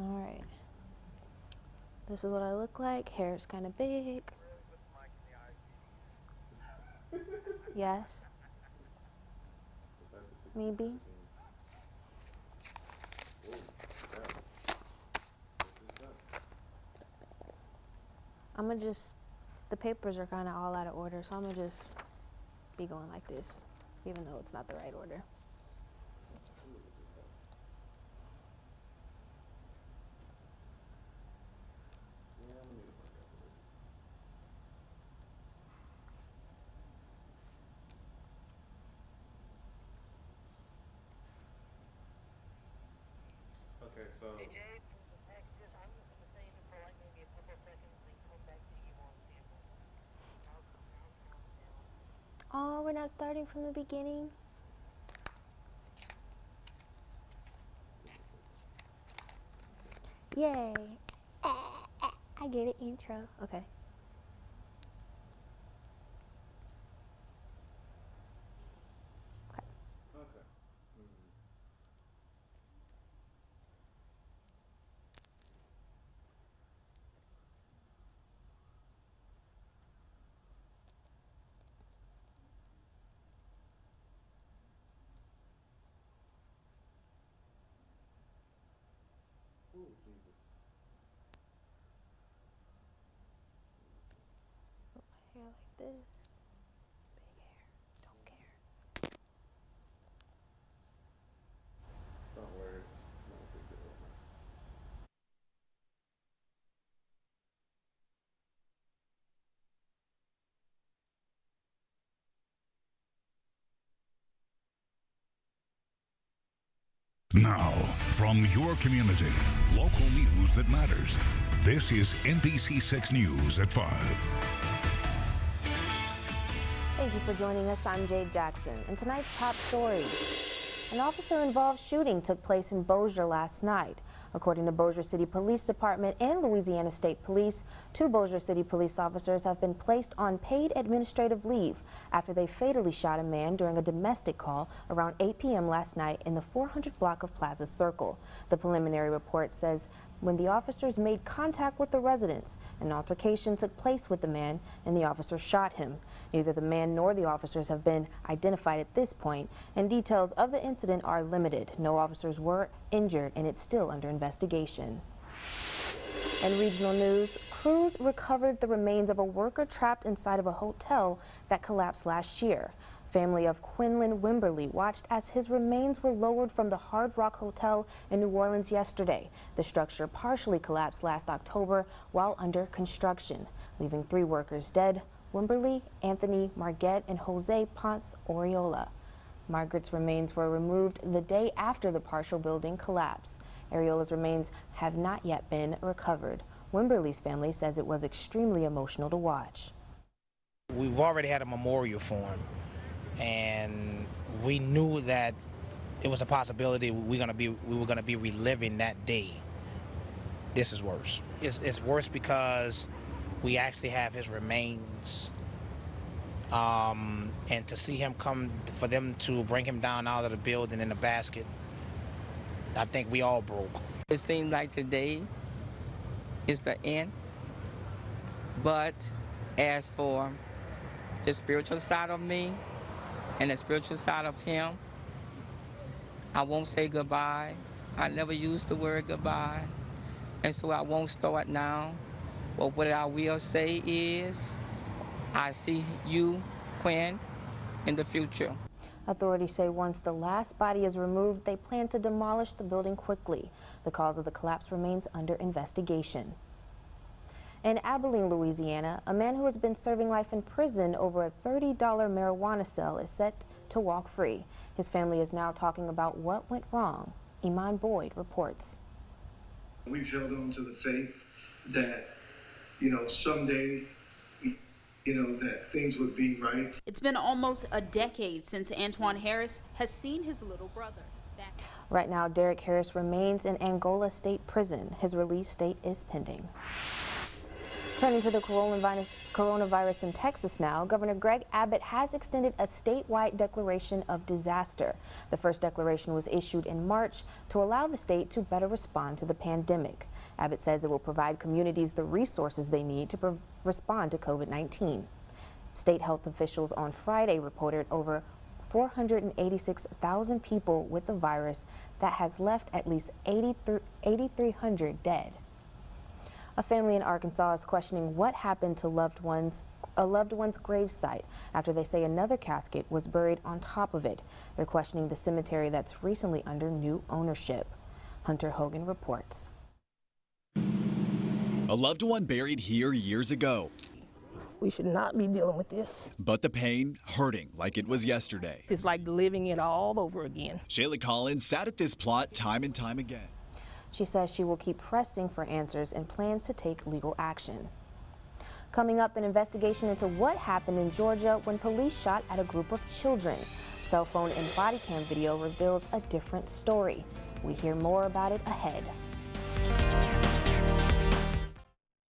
All right. This is what I look like. Hair is kind of big. Yes. Maybe. I'm gonna just, the papers are kind of all out of order, so I'm gonna just be going like this, even though it's not the right order. Okay, so. Hey Jade, just, I'm just going to say it for like maybe a couple seconds and then come back to you on standby. I'll calm down. Oh, we're not starting from the beginning? Yay. I get it, intro. Okay. Okay. Oh, Jesus. Put my hair like this. Big hair. Don't care. Don't worry. No big deal. Now, from your community, local news that matters. This is NBC6 News at 5. Thank you for joining us. I'm Jade Jackson. And tonight's top story. An officer-involved shooting took place in Bossier last night. According to Bossier City Police Department and Louisiana State Police, 2 Bossier City police officers have been placed on paid administrative leave after they fatally shot a man during a domestic call around 8 p.m. last night in the 400 block of Plaza Circle. The preliminary report says when the officers made contact with the residents, an altercation took place with the man and the officer shot him. Neither the man nor the officers have been identified at this point, and details of the incident are limited. No officers were injured, and it's still under investigation. In regional news, crews recovered the remains of a worker trapped inside of a hotel that collapsed last year. Family of QUINNYON WIMBERLY watched as his remains were lowered from the Hard Rock Hotel in New Orleans yesterday. The structure partially collapsed last October while under construction, leaving 3 workers dead: WIMBERLY, Anthony, Marguerite, and Jose Ponce Oriola. Margaret's remains were removed the day after the partial building collapsed. Ariola's remains have not yet been recovered. WIMBERLY's family says it was extremely emotional to watch. We've already had a memorial for him, and we knew that it was a possibility we were gonna be reliving that day. This is worse. It's worse because we actually have his remains, and to see him come, for them to bring him down out of the building in a basket, I think we all broke. It seemed like today is the end, but as for the spiritual side of me and the spiritual side of him, I won't say goodbye. I never used the word goodbye, and so I won't start now. But what I will say is, I see you, Quinn, in the future. Authorities say once the last body is removed, they plan to demolish the building quickly. The cause of the collapse remains under investigation. In Abilene, Louisiana, a man who has been serving life in prison over a $30 marijuana sale is set to walk free. His family is now talking about what went wrong. Iman Boyd reports. We've held on to the faith that, someday, that things would be right. It's been almost a decade since Antoine Harris has seen his little brother. Right now, Derek Harris remains in Angola State Prison. His release date is pending. Turning to the coronavirus in Texas now, Governor Greg Abbott has extended a statewide declaration of disaster. The first declaration was issued in March to allow the state to better respond to the pandemic. Abbott says it will provide communities the resources they need to respond to COVID-19. State health officials on Friday reported over 486,000 people with the virus that has left at least 8,300 dead. A family in Arkansas is questioning what happened to a loved one's gravesite after they say another casket was buried on top of it. They're questioning the cemetery that's recently under new ownership. Hunter Hogan reports. A loved one buried here years ago. We should not be dealing with this. But the pain hurting like it was yesterday. It's like living it all over again. Shayla Collins sat at this plot time and time again. She says she will keep pressing for answers and plans to take legal action. Coming up, an investigation into what happened in Georgia when police shot at a group of children. Cell phone and body cam video reveals a different story. We hear more about it ahead.